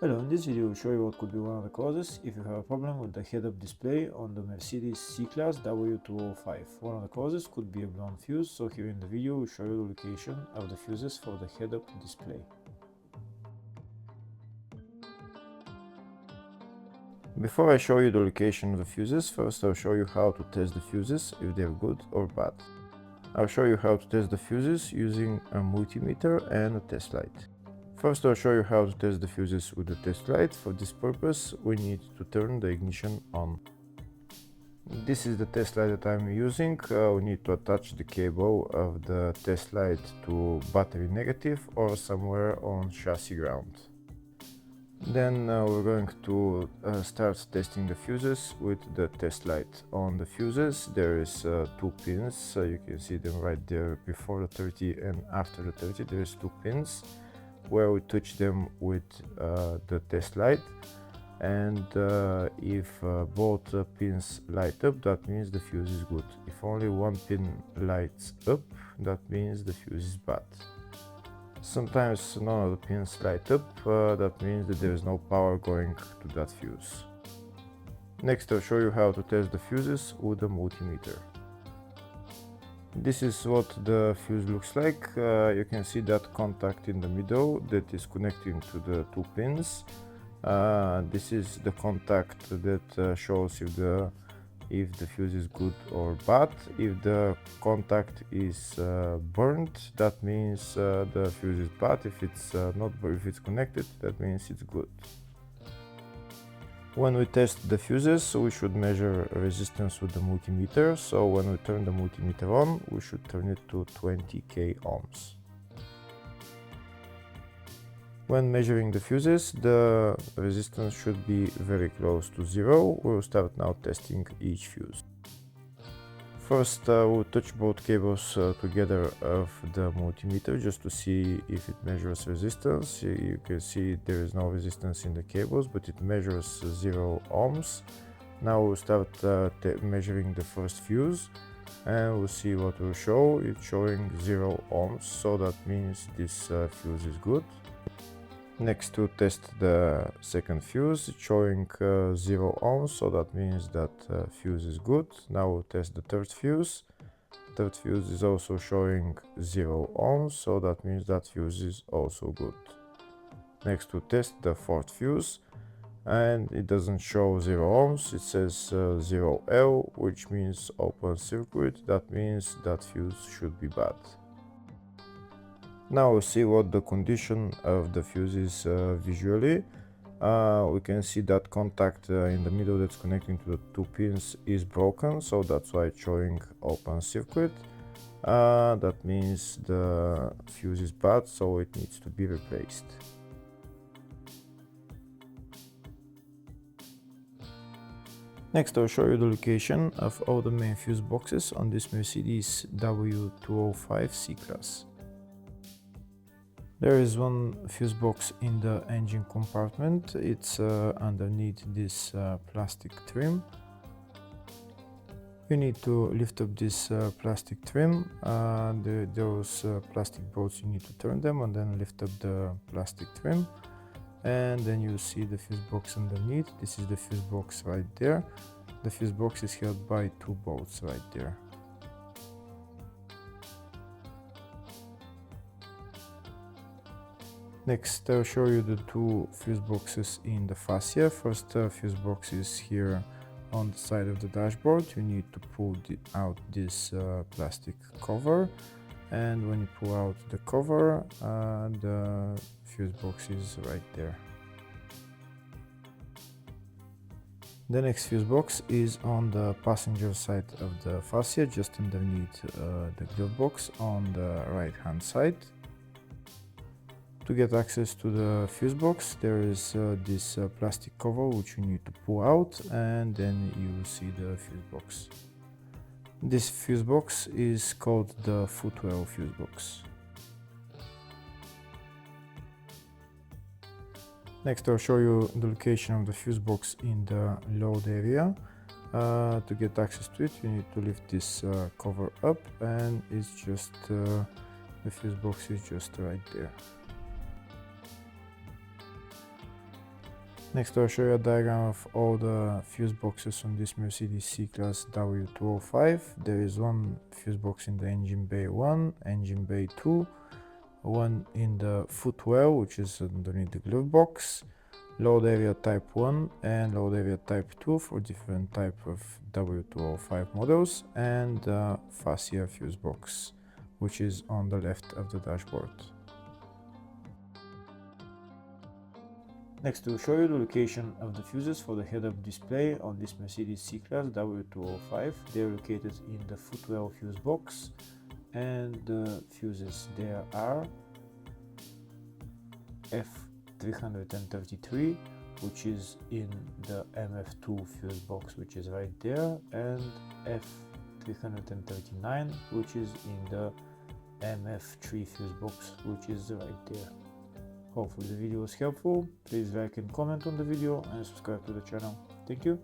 Hello, in this video we'll show you what could be one of the causes if you have a problem with the head-up display on the Mercedes C-Class W205. One of the causes could be a blown fuse, so here in the video we'll show you the location of the fuses for the head-up display. Before I show you the location of the fuses, first I'll show you how to test the fuses, if they're good or bad. I'll show you how to test the fuses using a multimeter and a test light. First, I'll show you how to test the fuses with the test light. For this purpose, we need to turn the ignition on. This is the test light that I'm using. We need to attach the cable of the test light to battery negative or somewhere on chassis ground. Then we're going to start testing the fuses with the test light. On the fuses there is two pins, you can see them right there before the 30 and after the 30 there is two pins where we touch them with the test light, and if both pins light up, that means the fuse is good. If only one pin lights up, that means the fuse is bad. Sometimes none of the pins light up, that means that there is no power going to that fuse. Next I'll show you how to test the fuses with a multimeter. This is what the fuse looks like. You can see that contact in the middle that is connecting to the two pins. This is the contact that shows if the fuse is good or bad. If the contact is burned, that means the fuse is bad. If it's if it's connected, that means it's good. When we test the fuses, we should measure resistance with the multimeter. So when we turn the multimeter on, we should turn it to 20k ohms. When measuring the fuses, the resistance should be very close to zero. We'll start now testing each fuse. First, we'll touch both cables together of the multimeter just to see if it measures resistance. You can see there is no resistance in the cables, but it measures 0 ohms. Now we'll start measuring the first fuse, and we'll see what will show. It's showing 0 ohms, so that means this fuse is good. Next, to test the second fuse, it's showing 0 ohms, so that means that fuse is good. Now we'll test the third fuse. Third fuse is also showing 0 ohms, so that means that fuse is also good. Next, to test the fourth fuse, and it doesn't show 0 ohms, it says 0L, which means open circuit. That means that fuse should be bad. Now we'll see what the condition of the fuse is visually. We can see that contact in the middle that's connecting to the two pins is broken, so that's why it's showing open circuit. That means the fuse is bad, so it needs to be replaced. Next I'll show you the location of all the main fuse boxes on this Mercedes W205 C-Class. There is one fuse box in the engine compartment. It's underneath this plastic trim. You need to lift up this plastic trim. Those plastic bolts, you need to turn them and then lift up the plastic trim. And then you see the fuse box underneath. This is the fuse box right there. The fuse box is held by two bolts right there. Next, I'll show you the two fuse boxes in the fascia. First fuse box is here on the side of the dashboard. You need to pull out this plastic cover, and when you pull out the cover, the fuse box is right there. The next fuse box is on the passenger side of the fascia, just underneath the glove box on the right hand side. To get access to the fuse box, there is this plastic cover which you need to pull out, and then you will see the fuse box. This fuse box is called the footwell fuse box. Next I'll show you the location of the fuse box in the load area. To get access to it, you need to lift this cover up, and it's just the fuse box is just right there. Next I'll show you a diagram of all the fuse boxes on this Mercedes C-Class W205. There is one fuse box in the engine bay 1, engine bay 2, one in the footwell, which is underneath the glove box, load area type 1 and load area type 2 for different type of W205 models, and fascia fuse box, which is on the left of the dashboard. Next, we'll show you the location of the fuses for the head-up display on this Mercedes C-Class W205. They're located in the footwell fuse box, and the fuses there are F333, which is in the MF2 fuse box, which is right there, and F339, which is in the MF3 fuse box, which is right there. Hopefully the video was helpful. Please like and comment on the video and subscribe to the channel. Thank you.